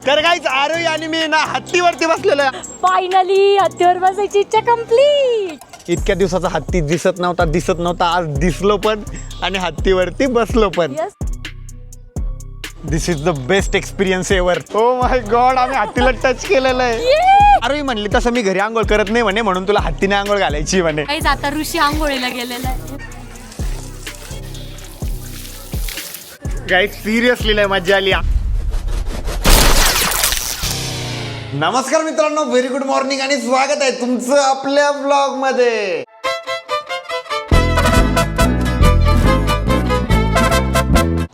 तर काहीच आरोही आणि मी ना हत्तीवरती बसलेलो आहे. फायनली हत्तीवर बसायची इच्छा कम्प्लीट. इतक्या दिवसाचा हत्ती दिसत नव्हता, आज दिसलो पण आणि हत्तीवरती बसलो पण. This is the best experience ever. Oh my god, आम्ही हत्तीला टच केलेलं आहे. अरे म्हणली तसं मी घरी आंघोळ करत नाही म्हणे, म्हणून तुला हत्तीने आंघोळ घालायची म्हणे. काहीच आता ऋषी आंघोळीला गेलेला आहे. गाईज सिरियसली लय मजा आली. नमस्कार मित्रांनो, व्हेरी गुड मॉर्निंग आणि स्वागत आहे तुमचं आपल्या ब्लॉग मध्ये.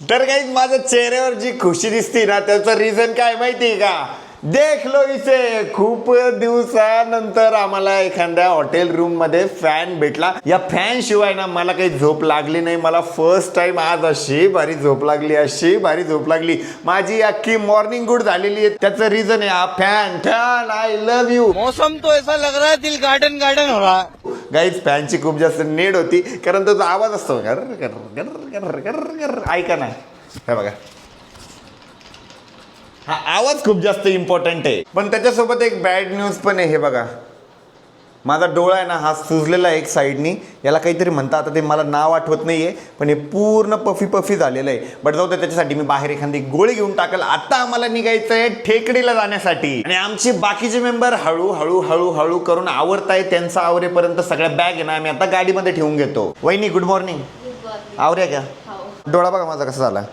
तर काही माझ्या चेहऱ्यावर जी खुशी दिसते ना, त्याचं रिझन काय माहितीये का? देख लो इसे. खूप दिवसानंतर आम्हाला एखाद्या हॉटेल रूम मध्ये फॅन भेटला. या फॅन शिवाय ना मला काही झोप लागली नाही. मला फर्स्ट टाइम आज अशी भारी झोप लागली, माझी अख्खी मॉर्निंग गुड झालेली आहे. त्याचं रिझन आहे हा फॅन. I love you. मौसम तो ऐसा लग रहा है दिल गार्डन गार्डन हो रहा है. गाईज फॅनची खूप जास्त नीड होती, कारण त्याचा आवाज असतो गर गर गर गर गर गर. ऐका ना, हे बघा, हा आवाज खूप जास्त इम्पॉर्टंट आहे. पण त्याच्यासोबत एक बॅड न्यूज पण आहे. हे बघा, माझा डोळा आहे ना, हा सुजलेला आहे एक साईडनी. याला काहीतरी म्हणतात, आता ते मला नाव आठवत नाहीये, पण हे पूर्ण पफी झालेलं आहे. बट जाऊ दे, त्याच्यासाठी मी बाहेर एखादी गोळी घेऊन टाकल. आता आम्हाला निघायचं आहे टेकडीला जाण्यासाठी. आणि आमचे बाकीचे मेंबर हळू करून आवरताय. त्यांचा आवरेपर्यंत सगळ्या बॅग आहे ना आम्ही आता गाडीमध्ये ठेवून घेतो. वहिनी गुड मॉर्निंग. आवऱ्या का? डोळा बघा माझा कसा झाला,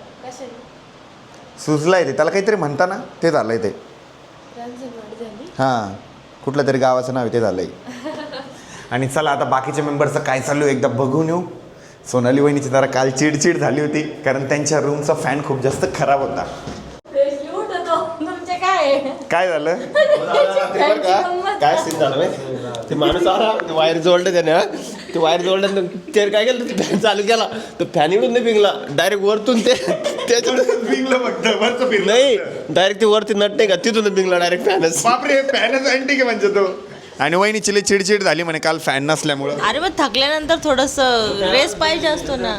सुजलाय. ते त्याला काहीतरी म्हणता ना, ते झालंय ते. हां, कुठलं तरी गावाचं नाव आहे, ते झालंय. आणि चला आता बाकीच्या मेंबरचं काय चालू एकदा बघून येऊ. सोनाली वहिनीची जरा काल चिडचिड झाली होती, कारण त्यांच्या रूमचा फॅन खूप जास्त खराब होता. काय झालं? काय सीन झालं माहिती? ते माणूस आला, ते वायर जोडलं त्याने. ते वायर जोडलं, ते काय केलं, ते फॅन चालू केला, तो फॅन इकडून नाही पिंगला, डायरेक्ट वरतून ते त्याच्याकडून पिंगलं फक्त वरचं फिरलं नाही, डायरेक्ट ते वरती नट नाही का, तिथून पिंगला डायरेक्ट फॅनच. बापरे, फॅनच अँटी के म्हणजे तो. आणि वहिनीची लई चिडचिड झाली म्हणे काल फॅन नसल्यामुळं. अरे मग थकल्यानंतर थोडस रेस्ट पाहिजे असतो ना.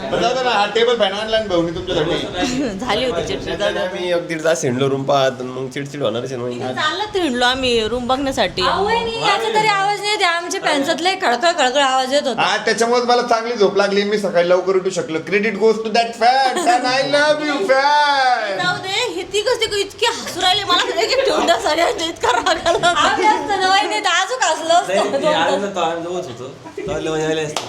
हा टेबल फॅन आणला ना भाऊनी तुमच्यासाठी. झाली होती चिडचिड. मी एक दीड तास हिंडलो रूम पाहत, मग चिडचिड होणारच आहे ना. चालत हिंडलो आम्ही रूम बघण्यासाठी. याचा तरी आवाज नाही येते. आमच्या पॅन्सातले खळखळ आवाज येत होता. हा, त्याच्यामुळे मला चांगली झोप लागली. मी सकाळी लवकर उठू शकलो. Credit goes to that fan. I love you fan. जाऊ दे, हे ती कशी इतकी हसू राहिले, मला तेवढ्या साऱ्या इतका राग आला.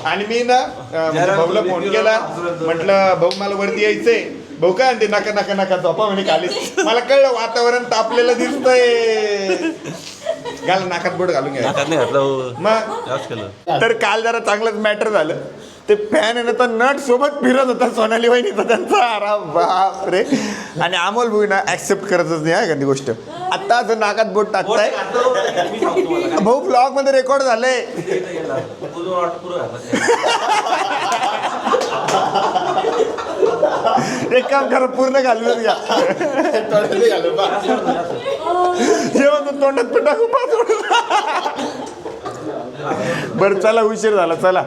आणि मी ना भाऊला फोन केला, म्हटलं भाऊ मला वरती यायचंय. भाऊ काय म्हणते, नका झोपा म्हणे खाली. मला कळलं वातावरण तापलेलं दिसतंय. घाल नाकात बोट घालून घ्या मग. तर काल जरा चांगलंच मॅटर झालं. ते फॅन आहे ना, तर नट सोबत फिरत होता सोनाली वहिनीचा त्यांचा. अरे बाप रे. आणि अमोल भाऊ ना ऍक्सेप्ट करतच नाही एखादी गोष्ट. आता असं नाकात बोट टाकताय. भाऊ ब्लॉग मध्ये रेकॉर्ड झालंय. एक काम करा, पूर्ण घालूनच घ्या. जेव्हा तो तोंडात पण टाकू बरं चला, उशीर झाला. चला,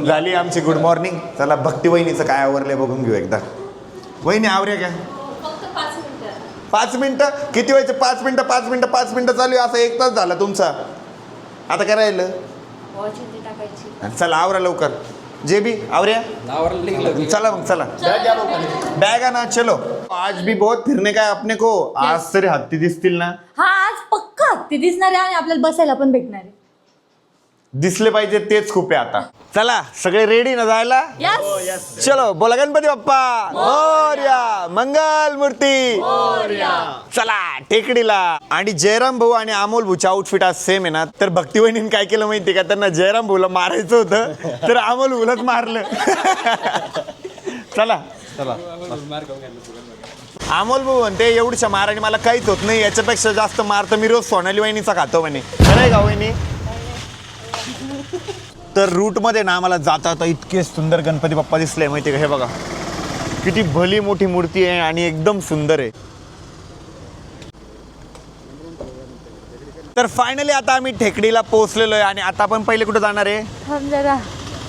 झाली आमची गुड मॉर्निंग. चला भक्ती वहिनीचं काय आवरलंय बघून घेऊ एकदा. वहिनी आवऱ्या का? 5 मिनिटं किती व्हायचं? 5 मिनिटं चालू आहे. असं 1 तास झाला तुमचा. आता काय राहिलं? चला आवरा लवकर. जे बी आवऱ्या, चला मग चला. बॅग ना, चलो. आज भी बहुत फिरने का है अपने को. आज तरी हत्ती दिसतील ना? हा, आज पक्का हत्ती दिसणार आहे आणि आपल्याला बसायला पण भेटणार आहे. दिसले पाहिजे, तेच खूप आहे आता. चला सगळे रेडी ना जायला? चलो, बोला गणपती बाप्पा मोरया, मंगल मूर्ती. चला टेकडीला. आणि जयराम भाऊ आणि अमोल भाऊचा आउटफिट आज सेम आहे ना. तर भक्ती वहिनीने काय केलं माहिती का? त्यांना जयराम भाऊला मारायचं होतं, तर अमोल भाऊलाच मारलं. चला. अमोल भाऊ म्हणते एवढ्या माराने मला काहीच होत नाही, याच्यापेक्षा जास्त मार तर मी रोज सोनाली वहिनीचा खातो म्हणे. खरंय का वहिनी? तर रूट मध्ये ना आम्हाला जाता इतके सुंदर गणपती बाप्पा दिसले माहिती का? हे बघा किती भली मोठी मूर्ती आहे आणि एकदम सुंदर आहे. तर फायनली आता आम्ही टेकडीला पोहोचलेलो आहे. आणि आता आपण पहिले कुठे जाणार आहे? जरा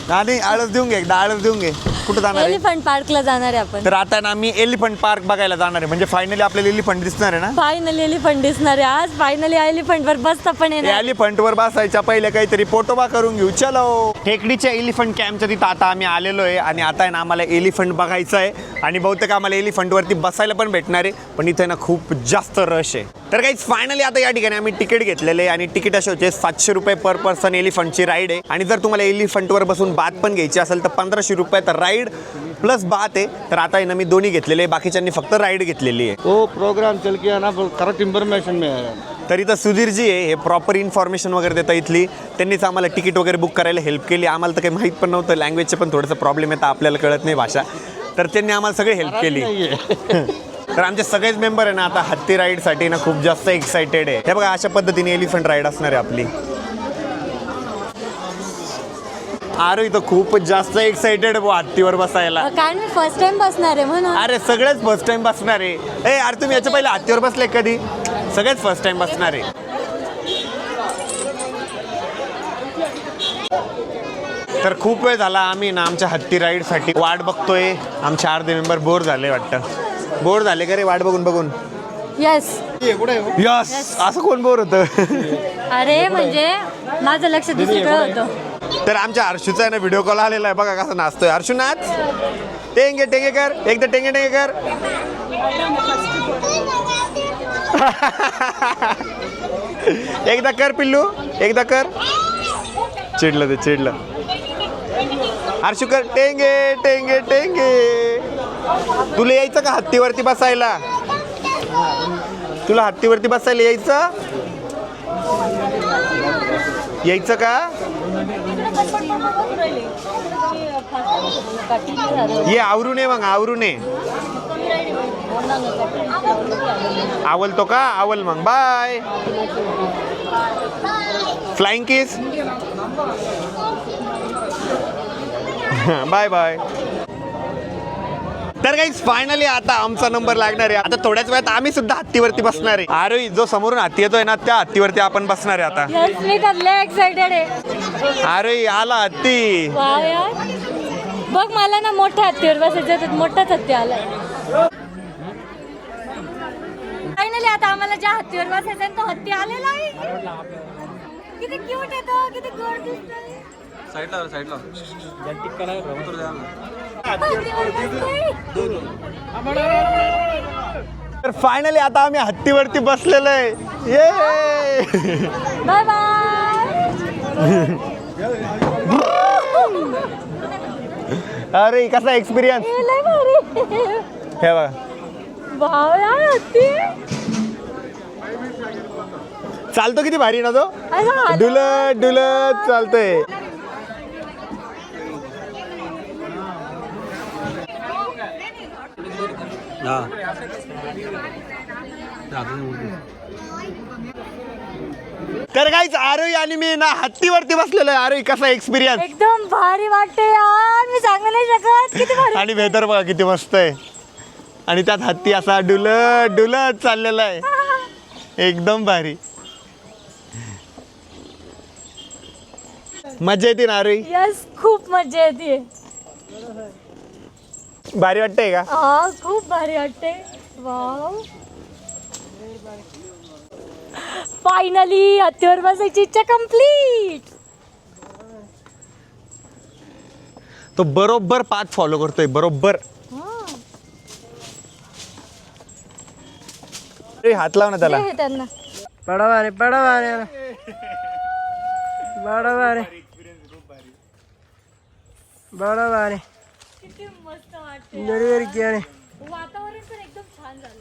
आणि आळस देऊन घे, एकदा आळस देऊन घे. कुठं जाणार आहे? एलिफंट पार्कला जाणार आहे आपण. तर आता ना आम्ही एलिफंट पार्क बघायला जाणार आहे. म्हणजे फायनली आपल्याला एलिफंट दिसणार आहे ना. फायनली एलिफंट दिसणार आहे आज. फायनली एलिफंट वर बसता पण येणार. एलिफंट वर बसायच्या पहिले काहीतरी पोटोबा करून घेऊ. चलो टेकडीच्या एलिफंट कॅम्पच्या तिथं आता आम्ही आलेलो आहे आणि आता आहे ना आम्हाला एलिफंट बघायचं आहे आणि बहुतेक आम्हाला एलिफंट वरती बसायला पण भेटणार आहे. पण इथे ना खूप जास्त रश आहे. तर काही फायनली आता या ठिकाणी आम्ही तिकीट घेतलेले आहे आणि तिकीट असे होते 700 रुपये पर पर्सन एलिफंटची राईड आहे. आणि जर तुम्हाला एलिफंटवर बसून बात पण घ्यायची असेल तर 1500 रुपये तर राईड प्लस बात आहे. तर आता आहे ना मी दोन्ही घेतलेले आहे. बाकीच्यांनी फक्त राईड घेतलेली आहे. वो प्रोग्राम चल के ना करेक्ट इन्फॉर्मेशन में है. तर इथं सुधीरजी आहे हे प्रॉपर इन्फॉर्मेशन वगैरे देतात इथली. त्यांनीच आम्हाला तिकीट वगैरे बुक करायला हेल्प केली. आम्हाला तर काही माहीत पण नव्हतं. लँग्वेजचं पण थोडंसं प्रॉब्लेम येतं आपल्याला कळत नाही भाषा. तर त्यांनी आम्हाला सगळे हेल्प केली. तर आमचे सगळेच मेंबर आहे ना आता हत्ती राईडसाठी ना खूप जास्त एक्साइटेड आहे. हे बघा अशा पद्धतीने एलिफंट राईड असणार आहे आपली. अरे इथं खूपच जास्त एक्साइटेड आहे हत्तीवर बसायला. कारण मी फर्स्ट टाइम बसणार आहे म्हणून. अरे सगळेच फर्स्ट टाइम बसणार आहे. ए अरे तुम्ही याच्या पहिले हत्तीवर बसले कधी? सगळेच फर्स्ट टाइम बसणार आहे. तर खूप वेळ झाला आम्ही ना आमच्या हत्ती राईडसाठी वाट बघतोय. आमचे अर्धे मेंबर बोर झाले वाटतं. बोर झाले का रे वाट बघून बघून? यस यस असं कोण बोर होतं? अरे म्हणजे माझं लक्ष दुसरीकडे होतं. तर आमच्या हर्षूचा आहे ना व्हिडिओ कॉल आलेला आहे. बघा कसं नाचतोय हर्षू. नाच टेंगे टेंगे कर. एकदा टेंगे टेंगे कर. एकदा कर पिल्लू. एकदा कर. चिडलं ते चिडलं. हर्षू कर टेंगे टेंगे टेंगे. तुला यायचं का हत्तीवरती बसायला? तुला हत्तीवरती बसायला यायचं? यायचं का? ये आवरून ये मग आवरून ये. आवलतो का? आवल मग. Bye. Flying kiss. Bye bye. तर काही फायनली आता आमचा नंबर लागणार आहे. आता थोड्याच वेळात आम्ही सुद्धा हत्तीवरती बसणार आहे. अरे जो समोरून हत्ती येतोय ना त्या हत्तीवरती आपण बसणार आहे आता. यस मी तर लय एक्साइटेड आहे. अरे आला हत्ती. वाव यार. बघ मला ना मोठ्या हत्तीवर बसायचं तर मोठाच हत्ती आलाय. फायनली आता आम्हाला ज्या हत्तीवर बसायचं तो हत्ती आलेला आहे. किती क्यूट येतो. किती गोड दिसतोय. साइडला तर फायनली आता आम्ही हत्तीवरती बसलेलो आहे. ये बाय बाय. अरे कसा एक्सपिरियन्स? लय भारी. हे बघा वाव यार हत्ती. चालतो किती भारी ना तो. अरे डुलत डुलत चालतोय. तर काहीच आरोही आणि मी ना हत्तीवरती बसलेलो आहे. आरोही कसा एक्सपिरियन्स? एकदम भारी वाटते यार. मी सांगू नाही शकत किती भारी. आणि वेदर बघा किती मस्त आहे. आणि त्यात हत्ती असा डुलत डुलत चाललेला आहे. एकदम भारी. मजा येते ना आरोही? यस खूप मजा येते. भारी वाटतंय का? हा खूप भारी वाटते. वाव. फायनली हत्तीवर बसायची इच्छा कम्प्लीट. तो बरोबर पाथ फॉलो करतोय बरोबर. अरे हात लाव ना त्याला. हे त्यांना पडवारे पडवारे बडवारे बडवारे किती मस्त वाटते. नरवेर क्या रे वातावरण पण एकदम छान झालं.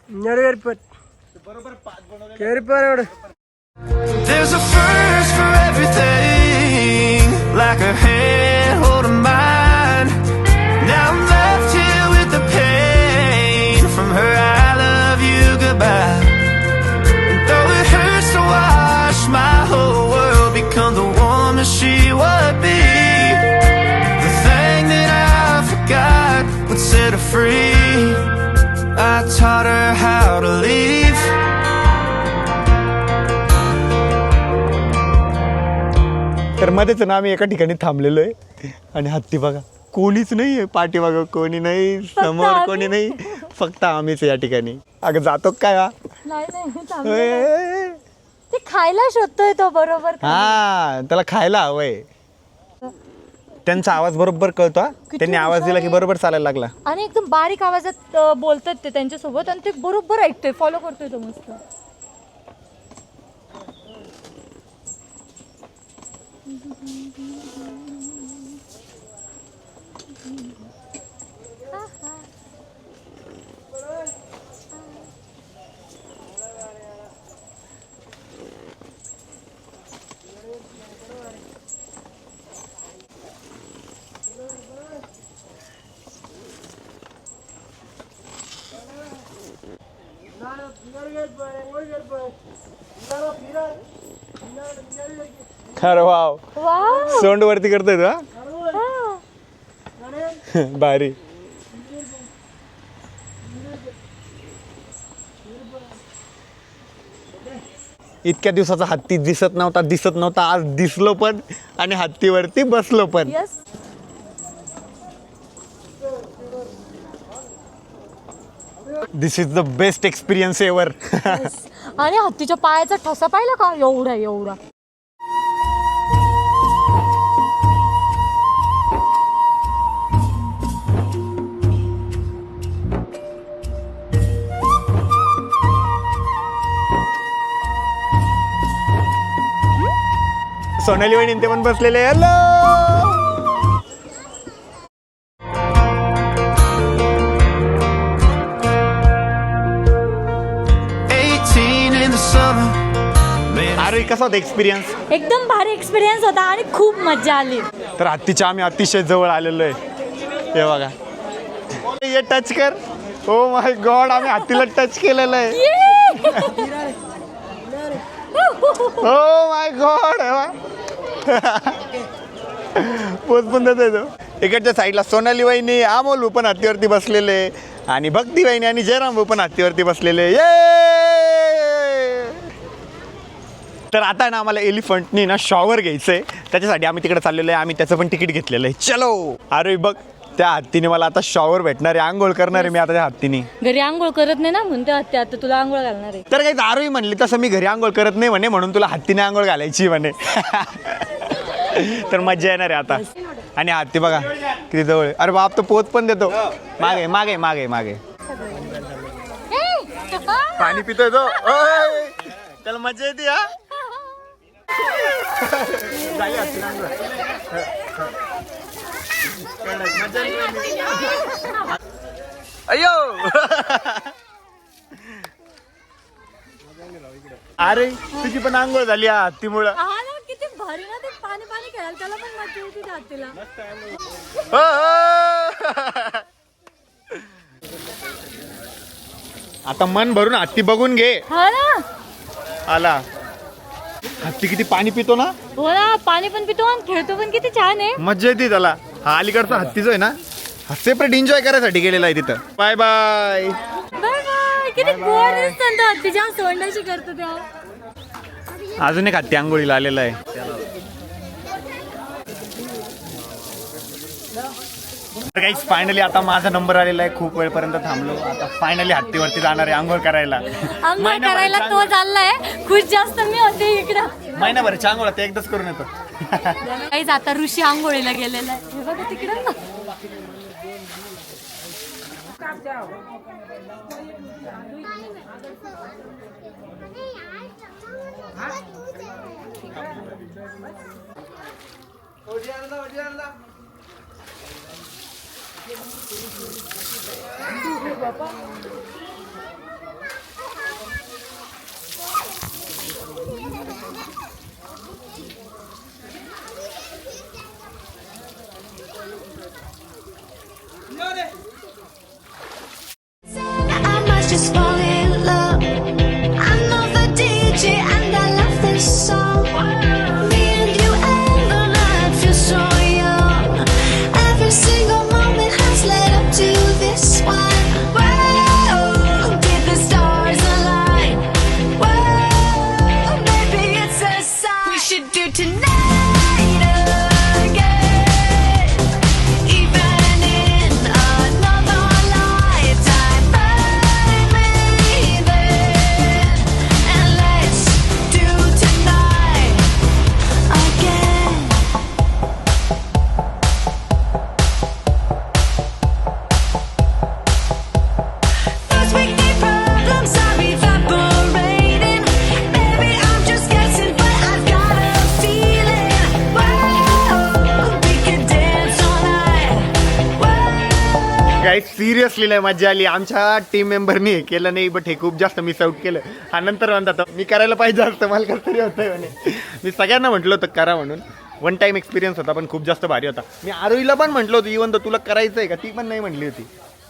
नरवेर पट केरी पर. There's a first for everything, like a hand holding mine. Now I'm left here with the pain from her I love you goodbye. And though it hurts to watch my whole world become the woman she would be, the thing that I forgot would set her free. I taught her how to leave. तर मध्येच ना आम्ही एका ठिकाणी थांबलेलो आहे आणि हत्ती बघा कोणीच नाही आहे, पाठीमागं कोणी नाही, समोर कोणी नाही, फक्त आम्हीच या ठिकाणी. अगं जातो काय हा? नाही ते खायला शोधतोय तो बरोबर. हा त्याला खायला हवंय. त्यांचा आवाज बरोबर कळतो हा. त्यांनी आवाज दिला की बरोबर चालायला लागला. आणि एकदम बारीक आवाजात बोलतात ते त्यांच्यासोबत आणि ते बरोबर ऐकतोय, फॉलो करतोय तो मस्त. खरं वाव वाव. सोंड वरती करतोय तू हा? भारी. इतक्या दिवसाचा हत्ती दिसत नव्हता, आज दिसलो पण आणि हत्तीवरती बसलो पण. Yes. This is the best experience ever. आणि हत्तीच्या पायाचा ठसा पाहिला का? एवढा. सोनाली वहिनी ते पण बसलेले. Hello 18 in the summer. अरे कसा होता एक्सपिरियन्स? एकदम भारी एक्सपिरियन्स होता आणि खूप मजा आली. तर हत्तीच्या आम्ही अतिशय जवळ आलेलो आहे. हे बघा ये टच कर. ओ माय गॉड आम्ही हत्तीला टच केलेलं आहे. ओ माय गॉड. पोच पण देतोय तो. इकडच्या साईडला सोनाली वहिनी, अमोल पण हत्तीवरती बसलेले आणि भक्ती वहिनी आणि जयराम पण हत्तीवरती बसलेले. तर आता ना आम्हाला एलिफंटनी ना शॉवर घ्यायचंय, त्याच्यासाठी आम्ही तिकडे चाललेलो आहे. आम्ही त्याचं पण तिकीट घेतलेलं आहे. चलो. अरे बघ त्या हत्तीने मला आता शॉवर भेटणार आहे, आंघोळ करणार आहे मी आता त्या हत्तीने. घरी आंघोळ करत नाही ना म्हणते हत्ती, आता तुला आंघोळ घालणार आहे. तर काही दारूही म्हणली तसं मी घरी आंघोळ करत नाही म्हणे, म्हणून तुला हत्तीने आंघोळ घालायची म्हणे. तर मजा येणार आहे आता. आणि हत्ती बघा किती जवळ आहे. अरे बाप तो पोच पण देतो. मागे मागे मागे मागे पाणी पितोय तो. ओय, त्याला मजा येते हा. झाली हत्तीने आंघोळ. अयो अरे तुझी पण आंघोळ झाली हत्तीमुळं. किती भारी ना ते पाणी खेळायला, त्याला पण मजा येते त्या हत्तीला. आता मन भरून हत्ती बघून घे. हा ना. आला हत्ती किती पाणी पितो ना. हो ना, पाणी पण पितो आणि खेळतो पण, किती छान आहे. मज्जा येते त्याला. हा अलीकडचा हत्तीच आहे ना, सेपरेट एन्जॉय करायसाठी गेलेला आहे तिथं. Bye bye. बाय. किती गोड दिसतं त्या हत्तीच्या सोंडाशी करतो त्या. अजून एक हत्ती आंघोळीला आलेला आहे. गाईस फायनली आता माझा नंबर आलेला आहे. खूप वेळपर्यंत थांबलो, आता फायनली हत्तीवरती जाणार आहे आंघोळ करायला. आंघोळ करायला तो चाललाय, खुश जास्त मी होते इकडं. महिनाभरच्या आंघोळ ते एकदाच करून येतो. काहीच आता ऋषी आंघोळीला गेलेला आहे. हे बघा तिकडं. I must just fall in love. I know the DJ and I love this song. Me and you and the night feel so young. Every single moment has led up to this one. Whoa. Seriously लय मजा आली. आमच्या team मेंबरनी हे केलं नाही, but हे खूप जास्त मिस आउट केलं. हा नंतर म्हणतात मी करायला पाहिजे असतं, मला कसं तरी होतंय म्हणे. मी सगळ्यांना म्हटलं होतं करा म्हणून. वन टाइम एक्सपिरियन्स होता, पण खूप जास्त भारी होता. मी आरोहीला पण म्हटलं होतं इवन तर तुला करायचं आहे का, ती पण नाही म्हणली होती.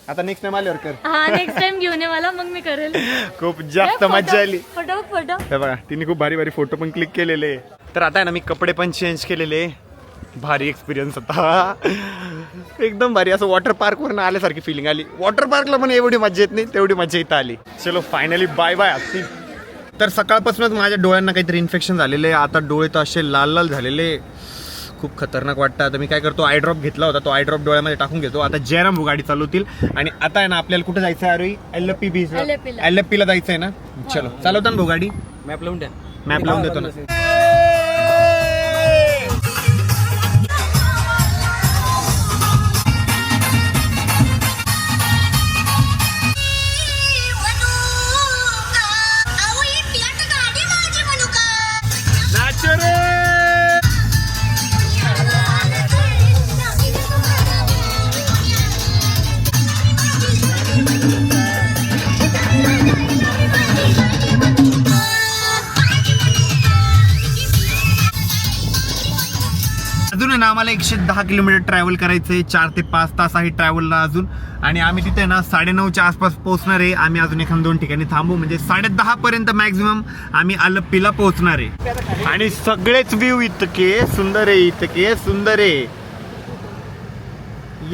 आता नेक्स्ट टाइम आल्यावर कर. हा नेक्स्ट टाइम घेऊन ये मला, मग मी करेल. खूप जास्त मजा आली. फोटो फोटो हे बघा तिने खूप भारी भारी फोटो पण क्लिक केलेले. तर आता आहे ना मी कपडे पण चेंज केलेले. भारी एक्सपिरियन्स होता एकदम भारी. असं वॉटर पार्कवरून आल्यासारखी फिलिंग आली. वॉटर पार्कला पण एवढी मजा येत नाही तेवढी मजा इथं आली. चलो फायनली बाय बाय आजची. तर सकाळपासूनच माझ्या डोळ्यांना काहीतरी इन्फेक्शन झालेलं आहे. आता डोळे तर असे लाल लाल झालेले, खूप खतरनाक वाटतं. आता मी काय करतो, आय ड्रॉप घेतला होता, तो आय ड्रॉप डोळ्यामध्ये टाकून घेतो. आता जयराम गाडी चालवतील आणि आता आहे ना आपल्याला कुठे जायचं आहे अरे, एलएफपी बीच, एलएफपीला जायचं आहे ना. चलो चालवता ना भाऊ गाडी. मॅप लावून द्या. मॅप लावून देतो ना. अजून आहे ना आम्हाला 110 किलोमीटर ट्रॅव्हल करायचं आहे. 4 ते 5 तास आहे ट्रॅव्हलला अजून. आणि आम्ही तिथे ना 9:30च्या आसपास पोहोचणार आहे. आम्ही अजून 1-2 ठिकाणी थांबू, म्हणजे 10:30 पर्यंत मॅक्झिमम आम्ही आलप्पीला पोहोचणार आहे. आणि सगळेच व्ह्यू इतके सुंदर आहे, इतके सुंदर आहे,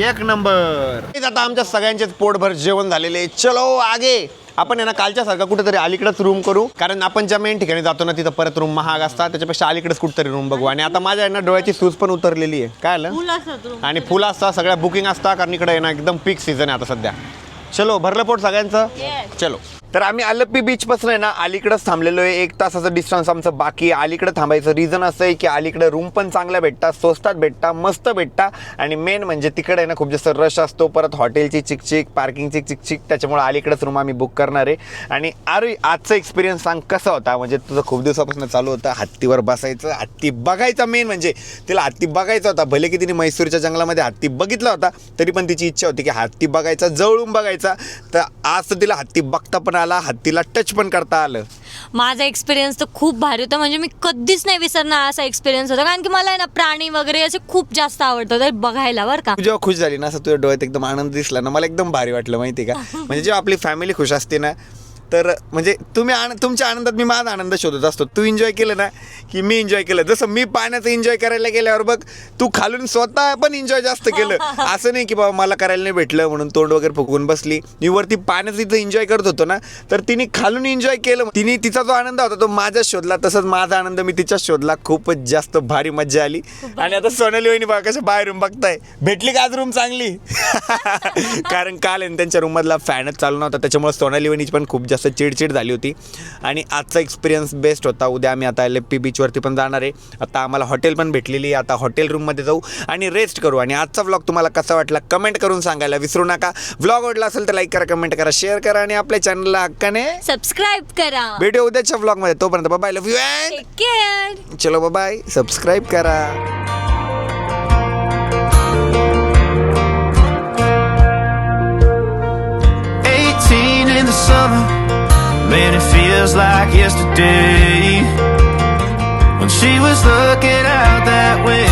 एक नंबर. आता आमच्या सगळ्यांचेच पोटभर जेवण झालेले. चलो आगे. आपण आहे ना कालच्या सारखा कुठेतरी अलीकडेच रूम करू, कारण आपण ज्या मेन ठिकाणी जातो ना तिथं परत रूम महाग असतात. त्याच्यापेक्षा अलीकडेच कुठेतरी रूम बघू. आणि आता माझ्या ना डोळ्याची सूज पण उतरलेली आहे. काय आलं आणि फुल असतात, सगळ्या बुकिंग असतात, कारण इकडे आहे ना एकदम पीक सीझन आहे आता सध्या. चलो भरलं पोट सगळ्यांचं. चलो. तर आम्ही आलप्पी बीच पासून आहे ना अलीकडेच थांबलेलो आहे. 1 तासाचं डिस्टन्स आमचं बाकी आहे. अलीकडे थांबायचं रिझन असं आहे की अलीकडे रूम पण चांगल्या भेटतात, स्वस्तात भेटतात, मस्त भेटतात. आणि मेन म्हणजे तिकडे आहे ना खूप जास्त रश असतो, परत हॉटेलची चिकचिक, पार्किंगची चिकचिक, त्याच्यामुळे अलीकडेच रूम आम्ही बुक करणार आहे. आणि अरे आजचा एक्सपिरियन्स सांग कसा होता. म्हणजे तुझं खूप दिवसापासून चालू होतं हत्तीवर बसायचं, हत्ती बघायचा. मेन म्हणजे तिला हत्ती बघायचा होता. भले की तिने मैसूरच्या जंगलामध्ये हत्ती बघितला होता, तरी पण तिची इच्छा होती की हत्ती बघायचा, जवळून बघायचा. तर आज तर तिला हत्ती बघता पण आला, हत्तीला टच पण करता आलं. माझा एक्सपिरियन्स तर खूप भारी होता. म्हणजे मी कधीच नाही विसरणार असा एक्सपिरियन्स होता, कारण की मला आहे ना प्राणी वगैरे असे खूप जास्त आवडतात तर बघायला. बरं का तू जेव्हा खुश झाली ना, असं तुझ्या डोळ्यात एकदम आनंद दिसला ना, मला एकदम भारी वाटलं माहिती का. म्हणजे जेव्हा आपली फॅमिली खुश असते ना, तर म्हणजे तुमच्या आनंदात मी माझा आनंद शोधत असतो. तू एन्जॉय केलं ना की मी एन्जॉय केलं. जसं मी पाण्याचं एन्जॉय करायला गेल्यावर बघ तू खालून स्वतः पण एन्जॉय जास्त केलं. असं नाही की बाबा मला करायला नाही भेटलं म्हणून तोंड वगैरे फुगवून बसली. मी वरती पाण्याचं इथं एन्जॉय करत होतो ना, तर तिने खालून एन्जॉय केलं. तिने तिचा जो आनंद होता तो माझ्याच शोधला, तसंच माझा आनंद मी तिच्याच शोधला. खूपच जास्त भारी मजा आली. आणि आता सोनाली वहिनी बघा कसं बाहेरून बघताय. भेटली का आज रूम चांगली. कारण काल आहे त्यांच्या रूममधला फॅनच चालू नव्हता, त्याच्यामुळे सोनाली वहिनीची पण खूप जास्त चिडचिड झाली होती. आणि आजचा एक्सपिरियन्स बेस्ट होता. उद्या आम्ही आता एलएफपी बीचवरती पण जाणार आहे. आता आम्हाला हॉटेल पण भेटलेली आहे. आता हॉटेल रूममध्ये जाऊ आणि रेस्ट करू. आणि आजचा व्लॉग तुम्हाला कसा वाटला कमेंट करून सांगायला विसरू नका. व्लॉग आवडला असेल तर लाईक करा, कमेंट करा, शेअर करा आणि आपल्या चॅनलला हक्काने सबस्क्राईब करा. व्हिडिओ उद्याच्या व्लॉगमध्ये. तोपर्यंत bye, love you and take care. चलो बाय. सबस्क्राईब करा. 18 in the summer, man, it feels like yesterday when she was looking out that window.